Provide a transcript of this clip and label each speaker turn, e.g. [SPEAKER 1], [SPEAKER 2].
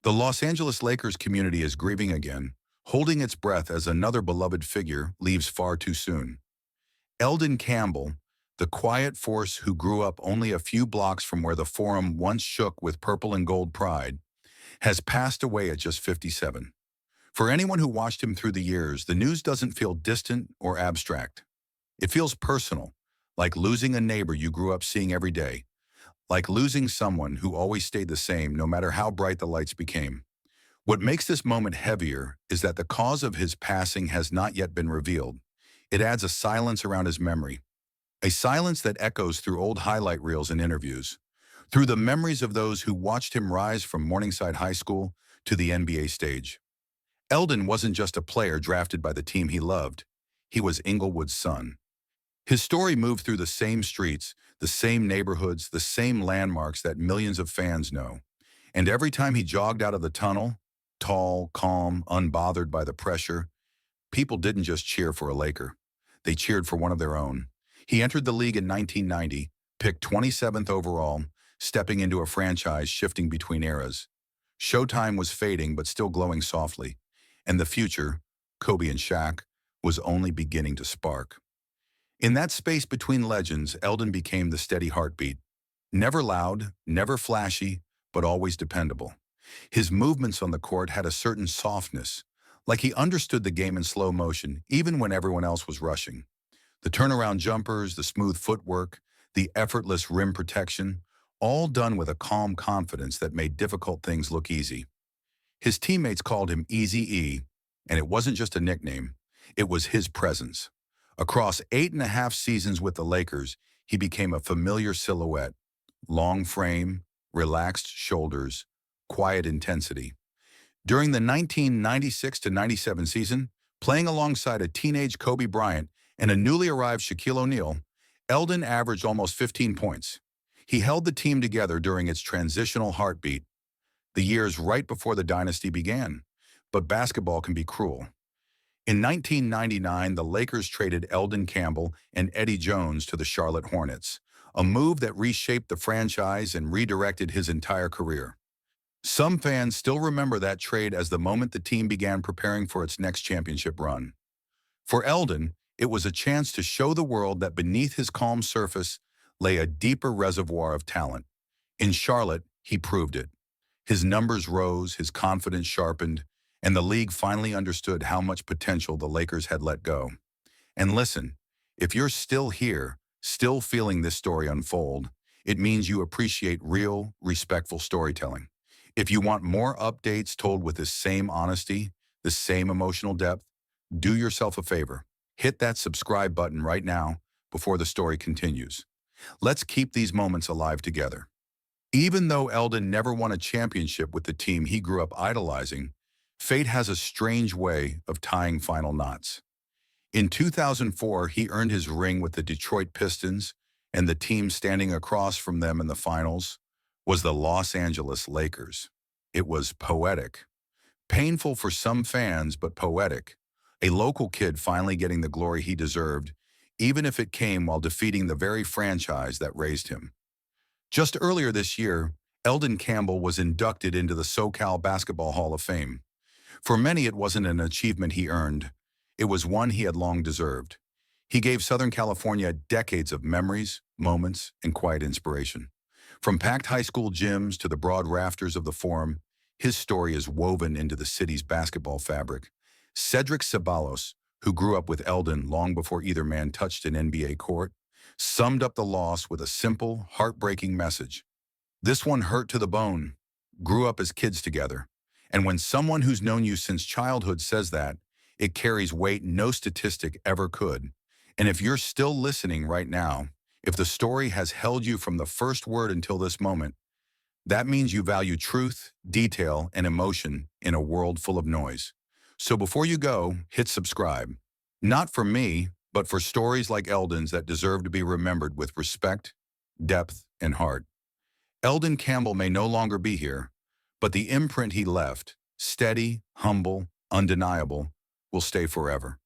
[SPEAKER 1] The Los Angeles Lakers community is grieving again, holding its breath as another beloved figure leaves far too soon. Elden Campbell, the quiet force who grew up only a few blocks from where the Forum once shook with purple and gold pride, has passed away at just 57. For anyone who watched him through the years, the news doesn't feel distant or abstract. It feels personal, like losing a neighbor you grew up seeing every day, like losing someone who always stayed the same no matter how bright the lights became. What makes this moment heavier is that the cause of his passing has not yet been revealed. It adds a silence around his memory, a silence that echoes through old highlight reels and interviews, through the memories of those who watched him rise from Morningside High School to the NBA stage. Eldon wasn't just a player drafted by the team he loved. He was Inglewood's son. His story moved through the same streets, the same neighborhoods, the same landmarks that millions of fans know. And every time he jogged out of the tunnel, tall, calm, unbothered by the pressure, people didn't just cheer for a Laker. They cheered for one of their own. He entered the league in 1990, picked 27th overall, stepping into a franchise shifting between eras. Showtime was fading but still glowing softly, and the future, Kobe and Shaq, was only beginning to spark. In that space between legends, Eldon became the steady heartbeat. Never loud, never flashy, but always dependable. His movements on the court had a certain softness, like he understood the game in slow motion, even when everyone else was rushing. The turnaround jumpers, the smooth footwork, the effortless rim protection, all done with a calm confidence that made difficult things look easy. His teammates called him Easy-E, and it wasn't just a nickname, it was his presence. Across 8.5 seasons with the Lakers, he became a familiar silhouette. Long frame, relaxed shoulders, quiet intensity. During the 1996-97 season, playing alongside a teenage Kobe Bryant and a newly arrived Shaquille O'Neal, Eldon averaged almost 15 points. He held the team together during its transitional heartbeat, the years right before the dynasty began. But basketball can be cruel. In 1999, the Lakers traded Elden Campbell and Eddie Jones to the Charlotte Hornets, a move that reshaped the franchise and redirected his entire career. Some fans still remember that trade as the moment the team began preparing for its next championship run. For Eldon, it was a chance to show the world that beneath his calm surface lay a deeper reservoir of talent. In Charlotte, he proved it. His numbers rose, his confidence sharpened, and the league finally understood how much potential the Lakers had let go. And listen, if you're still here, still feeling this story unfold, it means you appreciate real, respectful storytelling. If you want more updates told with the same honesty, the same emotional depth, do yourself a favor. Hit that subscribe button right now before the story continues. Let's keep these moments alive together. Even though Eldon never won a championship with the team he grew up idolizing, fate has a strange way of tying final knots. In 2004, he earned his ring with the Detroit Pistons, and the team standing across from them in the finals was the Los Angeles Lakers. It was poetic. Painful for some fans, but poetic. A local kid finally getting the glory he deserved, even if it came while defeating the very franchise that raised him. Just earlier this year, Elden Campbell was inducted into the SoCal Basketball Hall of Fame. For many, it wasn't an achievement he earned. It was one he had long deserved. He gave Southern California decades of memories, moments, and quiet inspiration. From packed high school gyms to the broad rafters of the Forum, his story is woven into the city's basketball fabric. Cedric Ceballos, who grew up with Eldon long before either man touched an NBA court, summed up the loss with a simple, heartbreaking message. This one hurt to the bone. Grew up as kids together. And when someone who's known you since childhood says that, it carries weight no statistic ever could. And if you're still listening right now, if the story has held you from the first word until this moment, that means you value truth, detail, and emotion in a world full of noise. So before you go, hit subscribe. Not for me, but for stories like Eldon's that deserve to be remembered with respect, depth, and heart. Elden Campbell may no longer be here, but the imprint he left, steady, humble, undeniable, will stay forever.